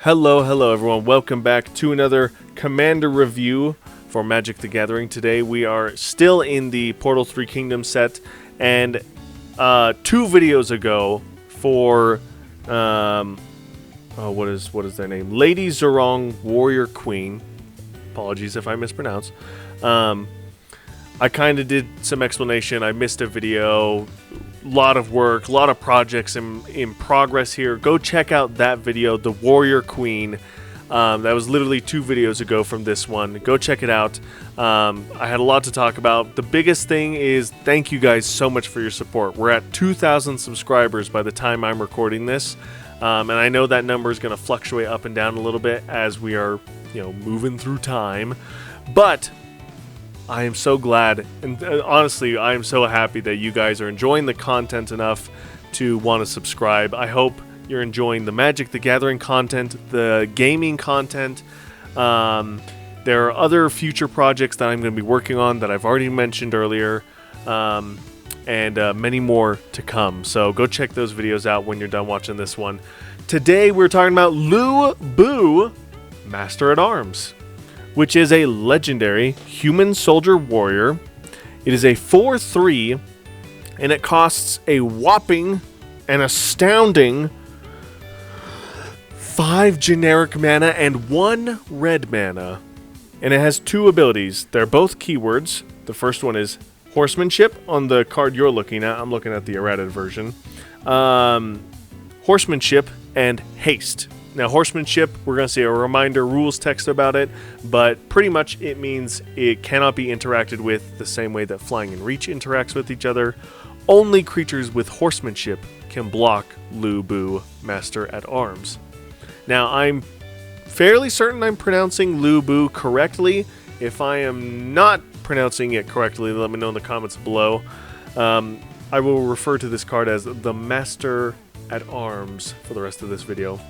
Hello everyone. Welcome back to another Commander review for Magic the Gathering. Today we are still in the Portal 3 Kingdom set, and 2 videos ago for what is their name? Lady Zhurong Warrior Queen. Apologies if I mispronounce. I kind of did some explanation. I missed a video. Lot of work, a lot of projects in progress here. Go check out that video, the Warrior Queen. That was literally 2 videos ago from this one. Go check it out. I had a lot to talk about. The biggest thing is thank you guys so much for your support. We're at 2,000 subscribers by the time I'm recording this. And I know that number is going to fluctuate up and down a little bit as we are, moving through time. But I am so glad, and honestly, I am so happy that you guys are enjoying the content enough to want to subscribe. I hope you're enjoying the Magic the Gathering content, the gaming content. There are other future projects that I'm going to be working on that I've already mentioned earlier, and many more to come. So go check those videos out when you're done watching this one. Today we're talking about Lu Bu, Master at Arms, which is a legendary human soldier warrior. It is a 4/3, and it costs a whopping and astounding 5 generic mana and 1 red mana. And it has 2 abilities. They're both keywords. The first one is Horsemanship on the card you're looking at. I'm looking at the errated version. Horsemanship and Haste. Now, Horsemanship, we're going to see a reminder rules text about it, but pretty much it means it cannot be interacted with the same way that Flying and Reach interacts with each other. Only creatures with Horsemanship can block Lu Bu, Master at Arms. Now, I'm fairly certain I'm pronouncing Lu Bu correctly. If I am not pronouncing it correctly, let me know in the comments below. I will refer to this card as the Master at Arms for the rest of this video.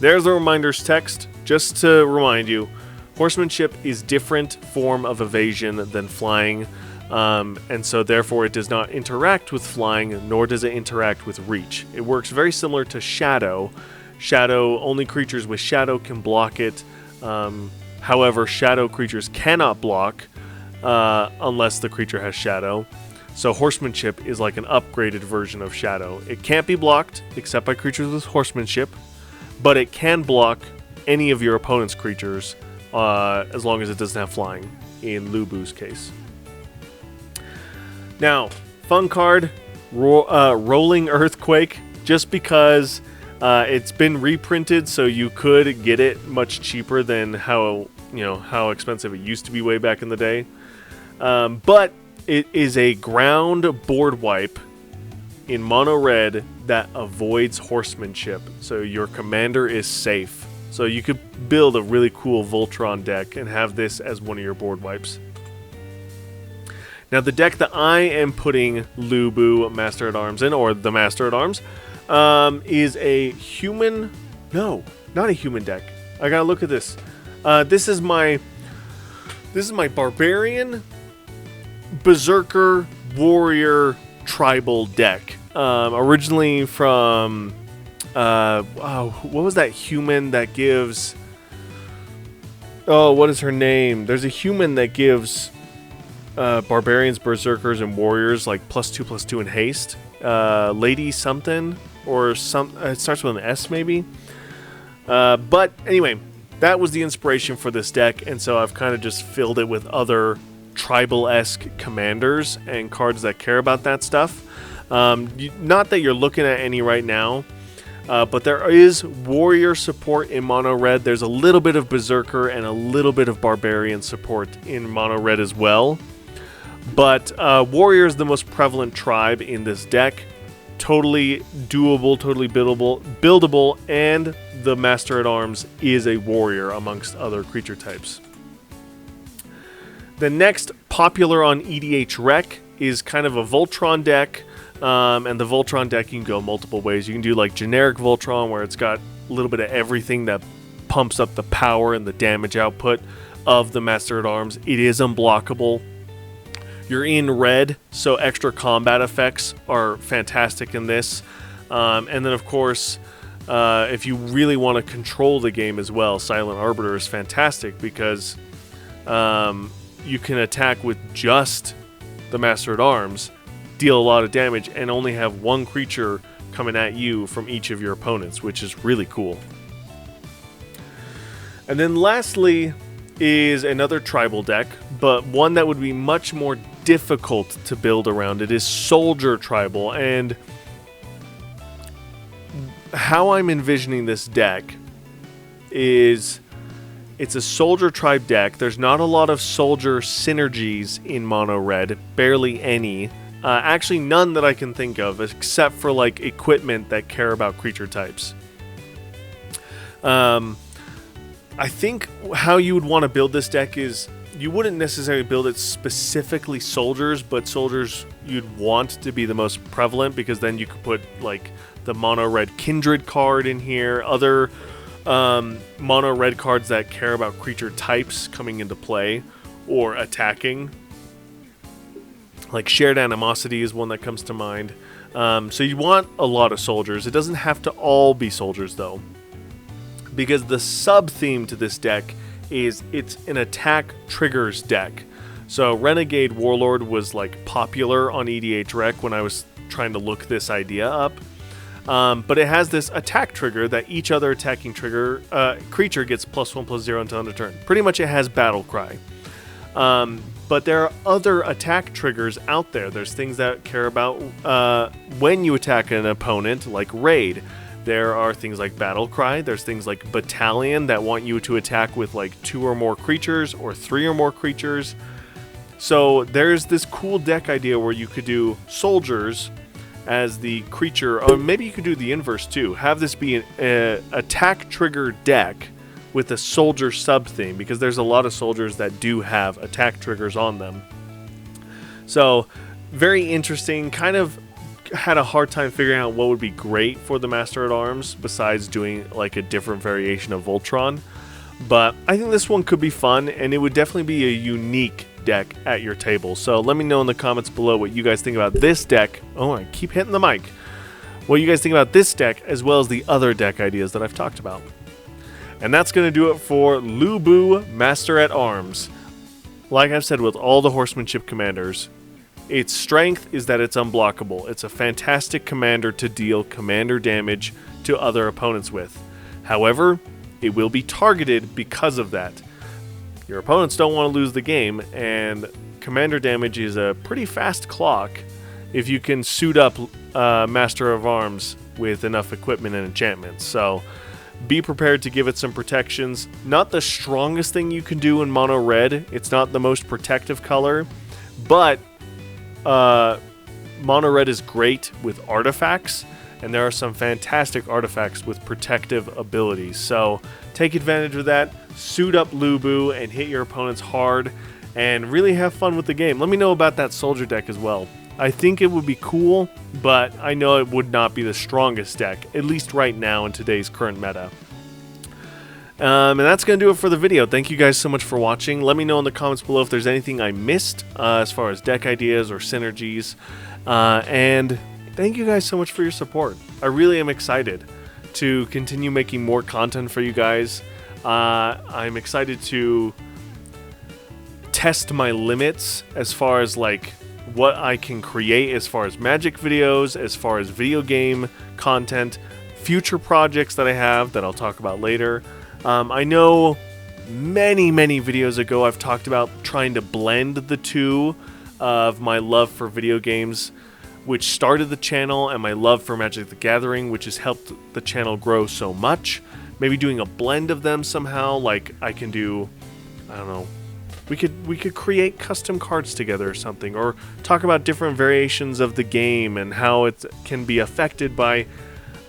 There's the reminders text. Just to remind you, Horsemanship is different form of evasion than Flying, and so therefore it does not interact with Flying, nor does it interact with Reach. It works very similar to Shadow. Shadow, only creatures with Shadow can block it. However, Shadow creatures cannot block unless the creature has Shadow. So Horsemanship is like an upgraded version of Shadow. It can't be blocked except by creatures with Horsemanship, but it can block any of your opponent's creatures as long as it doesn't have Flying, in Lu Bu's case. Now, fun card, Rolling Earthquake, just because it's been reprinted, so you could get it much cheaper than how expensive it used to be way back in the day. But it is a ground board wipe in mono red that avoids Horsemanship, so your commander is safe. So you could build a really cool Voltron deck and have this as one of your board wipes. Now, the deck that I am putting Lu Bu Master at Arms in, or the Master at Arms, is a human. No, not a human deck. I gotta look at this. This is my Barbarian, Berserker, Warrior, Tribal deck. Originally from what was that human that gives? Oh, what is her name? There's a human that gives barbarians, berserkers, and warriors like +2/+2 in haste. Lady something or some. It starts with an S maybe. But anyway, that was the inspiration for this deck, and so I've kind of just filled it with other tribal-esque commanders and cards that care about that stuff. Not that you're looking at any right now, but there is warrior support in mono red. There's a little bit of berserker and a little bit of barbarian support in mono red as well. But warrior is the most prevalent tribe in this deck. Totally doable, totally buildable, and the Master at Arms is a warrior amongst other creature types. The next popular on EDH Rec is kind of a Voltron deck. And the Voltron deck, you can go multiple ways. You can do like generic Voltron, where it's got a little bit of everything that pumps up the power and the damage output of the Master at Arms. It is unblockable. You're in red, so extra combat effects are fantastic in this. And then, of course, if you really want to control the game as well, Silent Arbiter is fantastic because you can attack with just the Master at Arms, deal a lot of damage, and only have one creature coming at you from each of your opponents, which is really cool. And then lastly is another tribal deck, but one that would be much more difficult to build around. It is Soldier Tribal, and how I'm envisioning this deck is it's a Soldier Tribe deck. There's not a lot of Soldier synergies in Mono Red, barely any. Actually, none that I can think of, except for like equipment that care about creature types. I think how you would want to build this deck is you wouldn't necessarily build it specifically soldiers, but soldiers you'd want to be the most prevalent, because then you could put like the mono red Kindred card in here, other mono red cards that care about creature types coming into play or attacking. Like Shared Animosity is one that comes to mind. So you want a lot of soldiers. It doesn't have to all be soldiers though, because the sub-theme to this deck is it's an attack triggers deck. So Renegade Warlord was like popular on EDH Rec when I was trying to look this idea up. But it has this attack trigger that each other attacking creature gets +1/+0 until end of turn. Pretty much it has Battle Cry. But there are other attack triggers out there. There's things that care about when you attack an opponent, like Raid. There are things like Battle Cry. There's things like Battalion that want you to attack with like 2 or more creatures or 3 or more creatures. So there's this cool deck idea where you could do soldiers as the creature, or maybe you could do the inverse too. Have this be an attack trigger deck with a soldier sub-theme, because there's a lot of soldiers that do have attack triggers on them. So very interesting. Kind of had a hard time figuring out what would be great for the Master at Arms besides doing like a different variation of Voltron. But I think this one could be fun, and it would definitely be a unique deck at your table. So let me know in the comments below what you guys think about this deck. Oh, I keep hitting the mic. What you guys think about this deck, as well as the other deck ideas that I've talked about. And that's going to do it for Lubu Master at Arms. Like I've said with all the horsemanship commanders, its strength is that it's unblockable. It's a fantastic commander to deal commander damage to other opponents with. However, it will be targeted because of that. Your opponents don't want to lose the game, and commander damage is a pretty fast clock if you can suit up Master of Arms with enough equipment and enchantments. So be prepared to give it some protections. Not the strongest thing you can do in mono red. It's not the most protective color, but mono red is great with artifacts, and there are some fantastic artifacts with protective abilities. So take advantage of that, suit up Lubu, and hit your opponents hard, and really have fun with the game. Let me know about that soldier deck as well. I think it would be cool, but I know it would not be the strongest deck, at least right now in today's current meta. And that's going to do it for the video. Thank you guys so much for watching. Let me know in the comments below if there's anything I missed as far as deck ideas or synergies. And thank you guys so much for your support. I really am excited to continue making more content for you guys. I'm excited to test my limits as far as like what I can create as far as Magic videos, as far as video game content, future projects that I have that I'll talk about later. I know many videos ago I've talked about trying to blend the two of my love for video games, which started the channel, and my love for Magic the Gathering, which has helped the channel grow so much. Maybe doing a blend of them somehow, like I can do, I don't know, we could create custom cards together or something, or talk about different variations of the game and how it can be affected by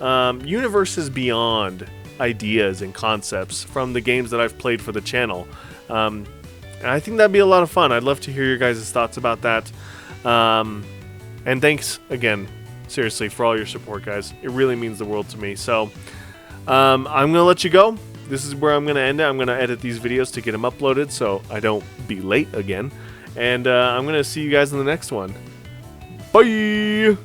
universes beyond ideas and concepts from the games that I've played for the channel. And I think that'd be a lot of fun. I'd love to hear your guys' thoughts about that. And thanks again, seriously, for all your support, guys. It really means the world to me. So I'm going to let you go. This is where I'm going to end it. I'm going to edit these videos to get them uploaded so I don't be late again. And I'm going to see you guys in the next one. Bye!